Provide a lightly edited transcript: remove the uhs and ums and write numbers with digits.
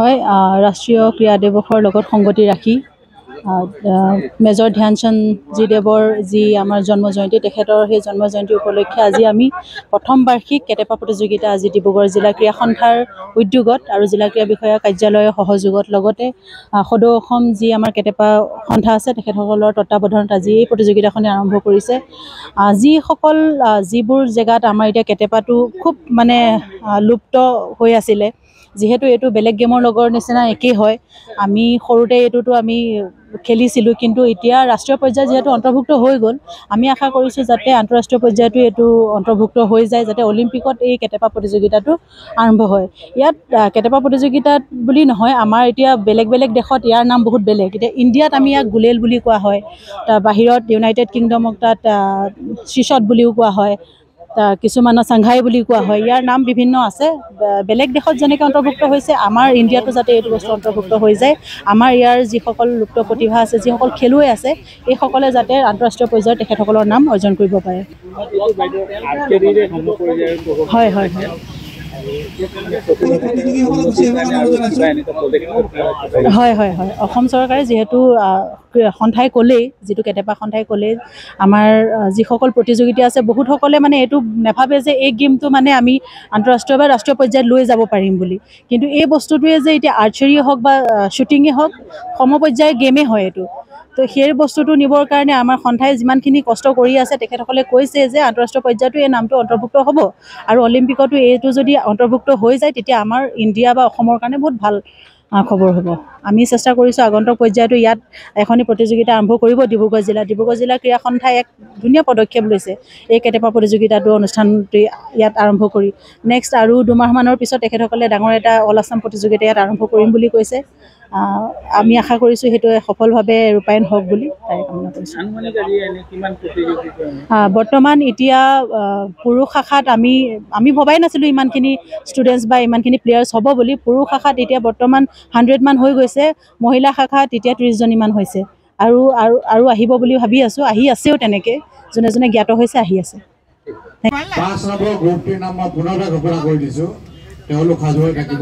হয় ৰাষ্ট্ৰীয় ক্ৰীড়া দিৱসৰ লগত সংগতি ৰাখি মেজৰ ধ্যানচান্দজীদেৱৰ যি আমাৰ জন্ম জয়ন্তী তেখেতৰ সেই জন্ম জয়ন্তী উপলক্ষে আজি আমি প্ৰথম বাৰ্ষিক কেটেপা প্ৰতিযোগিতা আজি ডিব্ৰুগড় জিলা ক্ৰীড়া সন্থাৰ উদ্যোগত আৰু জিলা ক্ৰীড়া বিষয়া কাৰ্যালয়ৰ সহযোগত লগতে সদৌ অসম যি আমাৰ কেটেপা সন্থা আছে তেখেতসকলৰ তত্বাৱধানত আজি এই প্ৰতিযোগিতাখনে আৰম্ভ কৰিছে। যিবোৰ জেগাত আমাৰ এতিয়া কেটেপাটো খুব মানে লুপ্ত হৈ আছিলে, যিহেতু এইটো বেলেগ গেমৰ লগৰ নিচিনা একেই হয়। আমি সৰুতে এইটোতো আমি খেলিছিলোঁ, কিন্তু এতিয়া ৰাষ্ট্ৰীয় পৰ্যায়ত যিহেতু অন্তৰ্ভুক্ত হৈ গ'ল, আমি আশা কৰিছোঁ যাতে আন্তঃৰাষ্ট্ৰীয় পৰ্যায়তো এইটো অন্তৰ্ভুক্ত হৈ যায়, যাতে অলিম্পিকত এই কেটেপা প্ৰতিযোগিতাটো আৰম্ভ হয়। ইয়াত কেটেপা প্ৰতিযোগিতাত বুলি নহয়, আমাৰ এতিয়া বেলেগ বেলেগ দেশত ইয়াৰ নাম বহুত বেলেগ। এতিয়া ইণ্ডিয়াত আমি ইয়াক গুলেল বুলি কোৱা হয়, বাহিৰত ইউনাইটেড কিংডমক তাত চিচট বুলিও কোৱা হয়, কিছুমানৰ চাংঘাই বুলি কোৱা হয়। ইয়াৰ নাম বিভিন্ন আছে। বেলেগ দেশত যেনেকৈ অন্তৰ্ভুক্ত হৈছে, আমাৰ ইণ্ডিয়াতো যাতে এইটো বস্তু অন্তৰ্ভুক্ত হৈ যায়। আমাৰ ইয়াৰ যিসকল লুপ্ত প্ৰতিভা আছে, যিসকল খেলুৱৈ আছে, এইসকলে যাতে আন্তঃৰাষ্ট্ৰীয় পৰ্যায়ত তেখেতসকলৰ নাম অৰ্জন কৰিব পাৰে। হয় হয় হয় হয় হয় হয় অসম চৰকাৰে যিহেতু সন্থাই ক'লেই, যিটো কেটেপা সন্থাই ক'লেই, আমাৰ যিসকল প্ৰতিযোগিতা আছে বহুতসকলে মানে এইটো নাভাবে যে এই গেমটো মানে আমি আন্তঃৰাষ্ট্ৰীয় বা ৰাষ্ট্ৰীয় পৰ্যায়ত লৈ যাব পাৰিম বুলি। কিন্তু এই বস্তুটোৱে যে এতিয়া আৰ্চাৰীয়ে হওক বা শ্বুটিঙে হওক, সমপৰ্যায়ৰ গেমেই হয় এইটো। তো সেই বস্তুটো নিবৰ কাৰণে আমাৰ সন্থাই যিমানখিনি কষ্ট কৰি আছে, তেখেতসকলে কৈছে যে আন্তঃৰাষ্ট্ৰীয় পৰ্যায়তো এই নামটো অন্তৰ্ভুক্ত হ'ব, আৰু অলিম্পিকতো এইটো যদি অন্তৰ্ভুক্ত হৈ যায়, তেতিয়া আমাৰ ইণ্ডিয়া বা অসমৰ কাৰণে বহুত ভাল খবৰ হ'ব। আমি চেষ্টা কৰিছোঁ আগন্তুক পৰ্যায়তো ইয়াত এখনি প্ৰতিযোগিতা আৰম্ভ কৰিব ডিব্ৰুগড় জিলা ক্ৰীড়া সন্থাই এক ধুনীয়া পদক্ষেপ লৈছে। এই কেটেপা প্ৰতিযোগিতাটো অনুষ্ঠানটি ইয়াত আৰম্ভ কৰি নেক্সট আৰু দুমাহমানৰ পিছত তেখেতসকলে ডাঙৰ এটা অল আছাম প্ৰতিযোগিতা ইয়াত আৰম্ভ কৰিম বুলি কৈছে। আমি আশা কৰিছোঁ সেইটো সফলভাৱে ৰূপায়ণ হওক বুলি তাই কামনা কৰিছোঁ। বৰ্তমান এতিয়া পুৰুষ শাখাত আমি ভবাই নাছিলোঁ ইমানখিনি ষ্টুডেণ্টছ বা ইমানখিনি প্লেয়াৰ্ছ হ'ব বুলি। পুৰুষ শাখাত এতিয়া বৰ্তমান 100 মান হৈ গৈছে, মহিলা শাখাত এতিয়া 30জনীমান হৈছে, আৰু আহিব বুলি ভাবি আছোঁ। আহি আছেও, তেনেকৈ যোনে যোনে জ্ঞাত হৈছে আহি আছে। 5 নম্বৰ গ্ৰুপটিৰ নাম মই পুনৰ ঘোষণা কৰি দিছোঁ, তেওঁলোক সাজু হৈ থাকিব।